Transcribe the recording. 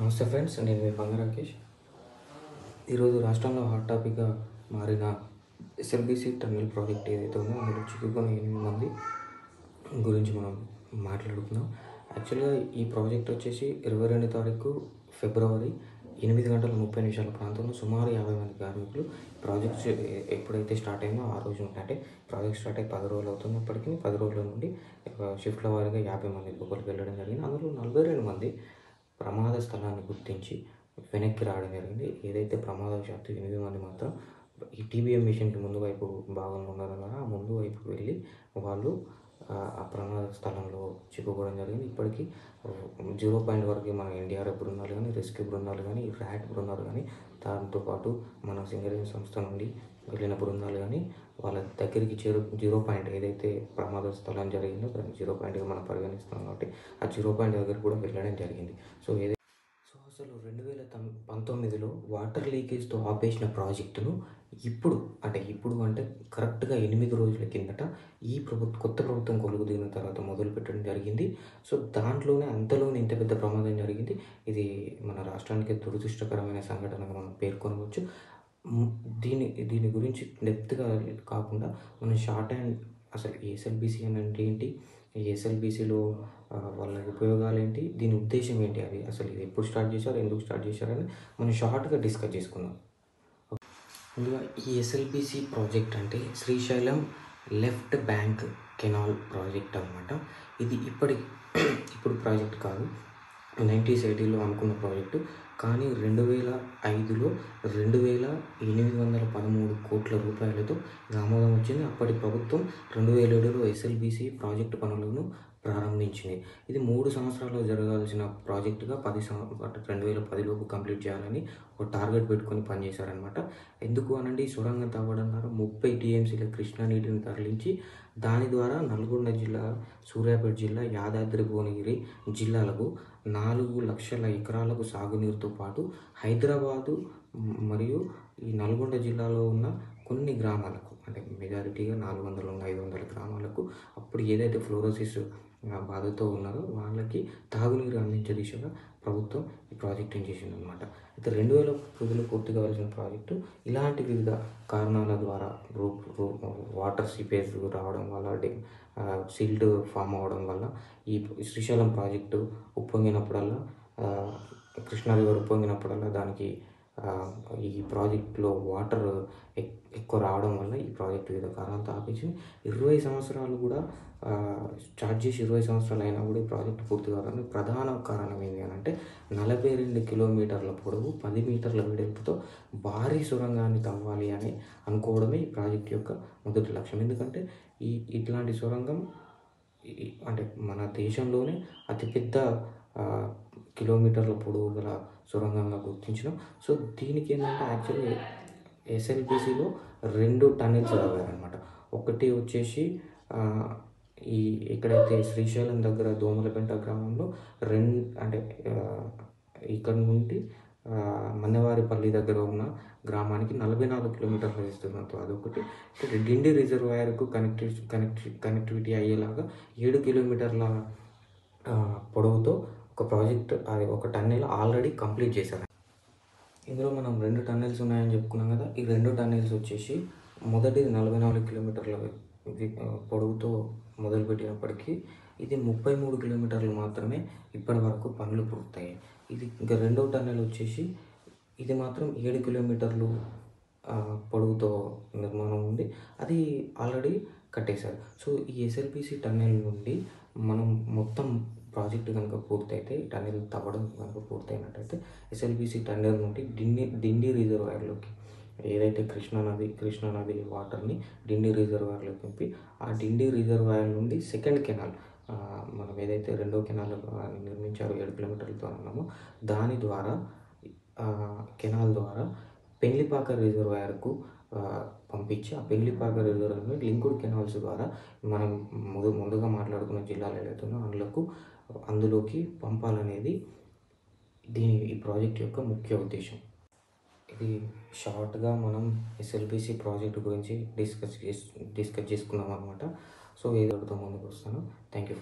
నమస్తే ఫ్రెండ్స్, నేను మీ పంగ రాకేష్. ఈరోజు రాష్ట్రంలో హాట్ టాపిక్గా మారిన ఎస్ఎల్బీసీ టన్నెల్ ప్రాజెక్ట్ ఏదైతే ఉందో అందులో చిక్కుకున్న 8 మంది గురించి మనం మాట్లాడుకుందాం. యాక్చువల్గా ఈ ప్రాజెక్ట్ వచ్చేసి 22 తారీఖు ఫిబ్రవరి 8:30 ప్రాంతంలో సుమారు 50 మంది కార్మికులు ప్రాజెక్ట్ ఎప్పుడైతే స్టార్ట్ అయిందో ఆ రోజు అంటే ప్రాజెక్ట్ స్టార్ట్ అయ్యి 10 రోజులు అవుతుంది. అప్పటికి 10 రోజుల నుండి షిఫ్ట్ల వారీగా 50 మంది లోపలికి వెళ్ళడం జరిగింది. అందులో 42 మంది ప్రమాద స్థలాన్ని గుర్తించి వెనక్కి రావడం జరిగింది. ఏదైతే ప్రమాదవశాత్తు 8 మంది మాత్రం ఈ టీబీఎం మిషన్కి ముందు వైపు భాగంలో ఉండడం ద్వారా ఆ ముందు వైపుకి వెళ్ళి వాళ్ళు ఆ ప్రమాద స్థలంలో చిక్కుకోవడం జరిగింది. ఇప్పటికీ 0 పాయింట్ వరకు మన ఎన్డీఆర్ఎఫ్ బృందాలు కానీ, రెస్క్యూ బృందాలు కానీ, ర్యాట్ బృందాలు కానీ, దాంతోపాటు మన సింగరేణి సంస్థ నుండి వెళ్ళిన బృందాలు కానీ వాళ్ళ దగ్గరికి 0 పాయింట్ ఏదైతే ప్రమాద స్థలం జరిగిందో దాన్ని 0 పాయింట్గా మనం పరిగణిస్తాం కాబట్టి ఆ 0 పాయింట్ దగ్గర కూడా వెళ్ళడం జరిగింది. అసలు 2019లో వాటర్ లీకేజ్తో ఆపేసిన ప్రాజెక్టును ఇప్పుడు అంటే కరెక్ట్గా 8 రోజుల కిందట ఈ కొత్త ప్రభుత్వం కొలువు దిగిన తర్వాత మొదలు పెట్టడం జరిగింది. సో అంతలోనే ఇంత పెద్ద ప్రమాదం జరిగింది. ఇది మన రాష్ట్రానికి దురదృష్టకరమైన సంఘటనగా మనం పేర్కొనవచ్చు. దీని గురించి డెప్త్గా కాకుండా మనం షార్ట్ అండ్ అసలు ఎస్ఎల్బీసీ అంటే ఏంటి, ఈ ఎస్ఎల్బీసీలో వాళ్ళ ఉపయోగాలు ఏంటి, దీని ఉద్దేశం ఏంటి, అది అసలు ఇది ఎప్పుడు స్టార్ట్ చేశారు, ఎందుకు స్టార్ట్ చేశారని మనం షార్ట్గా డిస్కస్ చేసుకుందాం. ముందుగా ఈ ఎస్ఎల్బీసీ ప్రాజెక్ట్ అంటే Srisailam left bank canal project అనమాట. ఇది ఇప్పుడు ప్రాజెక్ట్ కాదు, 1980లో అనుకున్న ప్రాజెక్టు. కానీ 2005లో 2,813 కోట్ల రూపాయలతో ఆమోదం వచ్చింది. అప్పటి ప్రభుత్వం 2007లో ఎస్ఎల్బీసీ ప్రాజెక్టు పనులను ప్రారంభించింది. ఇది 3 సంవత్సరాల్లో జరగాల్సిన ప్రాజెక్టుగా 2010లోపు కంప్లీట్ చేయాలని ఒక టార్గెట్ పెట్టుకొని పనిచేశారనమాట. ఎందుకు అనండి, సొరంగం తవ్వడం ద్వారా 30 టీఎంసీల కృష్ణా నీటిని తరలించి దాని ద్వారా నల్గొండ జిల్లా, సూర్యాపేట జిల్లా, యాదాద్రి భువనగిరి జిల్లాలకు 4 లక్షల ఎకరాలకు సాగునీరుతో పాటు హైదరాబాదు మరియు ఈ నల్గొండ జిల్లాలో ఉన్న కొన్ని గ్రామాలకు అంటే మెజారిటీగా 400-500 గ్రామాలకు అప్పుడు ఏదైతే ఫ్లోరోసిస్ బాధతో ఉన్నారో వాళ్ళకి తాగునీరు అందించే దిశగా ప్రభుత్వం ఈ ప్రాజెక్టుని చేసిందనమాట. అయితే 2010లో పూర్తి కావాల్సిన ప్రాజెక్టు ఇలాంటి వివిధ కారణాల ద్వారా వాటర్ సీపేజ్ రావడం వల్ల, సిల్ట్ ఫామ్ అవ్వడం వల్ల ఈ శ్రీశైలం ప్రాజెక్టు ఉప్పొంగినప్పుడల్లా, కృష్ణా రివర్ ఉప్పొంగినప్పుడల్లా దానికి ఈ ప్రాజెక్టులో వాటర్ ఎక్కువ రావడం వల్ల ఈ ప్రాజెక్టు వివిధ కారణాలతో ఆపేసింది. 20 సంవత్సరాలు కూడా స్టార్ట్ చేసి 20 సంవత్సరాలు అయినా కూడా ఈ ప్రాజెక్టు పూర్తి కావడానికి ప్రధాన కారణం ఏంటి అని అంటే 42 కిలోమీటర్ల పొడవు, 10 మీటర్ల వెడల్పుతో భారీ సొరంగాన్ని తవ్వాలి అని అనుకోవడమే ఈ ప్రాజెక్టు యొక్క మొదటి లక్ష్యం. ఎందుకంటే ఇట్లాంటి సొరంగం అంటే మన దేశంలోనే అతిపెద్ద కిలోమీటర్ల పొడవు గల సొరంగంగా గుర్తించినాం. సో దీనికి ఏంటంటే యాక్చువల్లీ ఎస్ఎల్బీసీలో 2 టన్నెల్స్ తవ్వారనమాట. ఒకటి వచ్చేసి ఎక్కడైతే శ్రీశైలం దగ్గర దోమలపెంట గ్రామంలో ఇక్కడ నుండి మన్నెవారిపల్లి దగ్గర ఉన్న గ్రామానికి 44 కిలోమీటర్ల విస్తీర్ణంతో అదొకటి. డిండి రిజర్వాయర్కు కనెక్టివిటీ అయ్యేలాగా 7 కిలోమీటర్ల పొడవుతో ఒక ప్రాజెక్ట్, అది ఒక టన్నెల్ ఆల్రెడీ కంప్లీట్ చేశారు. ఇందులో మనం 2 టన్నెల్స్ ఉన్నాయని చెప్పుకున్నాం కదా. ఈ 2 టన్నెల్స్ వచ్చేసి మొదటిది 44 కిలోమీటర్ల పొడవుతో మొదలుపెట్టినప్పటికీ ఇది 33 కిలోమీటర్లు మాత్రమే ఇప్పటి వరకు పనులు పూర్తయ్యాయి. ఇంకా రెండవ టన్నెల్ వచ్చేసి ఇది మాత్రం 7 కిలోమీటర్లు పొడవుతో నిర్మాణం ఉంది, అది ఆల్రెడీ కట్టేశారు. సో ఈ ఎస్ఎల్బీసీ టన్నెల్ నుండి మనం మొత్తం ప్రాజెక్టు కనుక పూర్తయితే, టన్నెల్ తవ్వడం కనుక పూర్తయినట్టయితే ఎస్ఎల్బీసీ టన్నెల్ నుండి డిండి రిజర్వాయర్లోకి ఏదైతే కృష్ణా నది వాటర్ని డిండి రిజర్వాయర్లోకి పంపి ఆ డిండి రిజర్వాయర్ నుండి సెకండ్ కెనాల్, మనం ఏదైతే రెండో కెనాల్ నిర్మించారో 7 కిలోమీటర్లతో అన్నామో దాని ద్వారా కెనాల్ ద్వారా పెళ్లిపాక రిజర్వాయర్కు పంపించి ఆ పెళ్లిపాక రిజర్వాయర్ని లింకుడ్ కెనాల్స్ ద్వారా మనం ముందుగా మాట్లాడుకున్న జిల్లాలు ఏదైతుందో అందులోకి పంపాలనేది ఈ ప్రాజెక్ట్ యొక్క ముఖ్య ఉద్దేశం. ఇది షార్ట్గా మనం ఎస్ఎల్బీసీ ప్రాజెక్ట్ గురించి డిస్కస్ చేసుకున్నాం అనమాట. సో ఏదో ముందుకు వస్తాను. Thank you.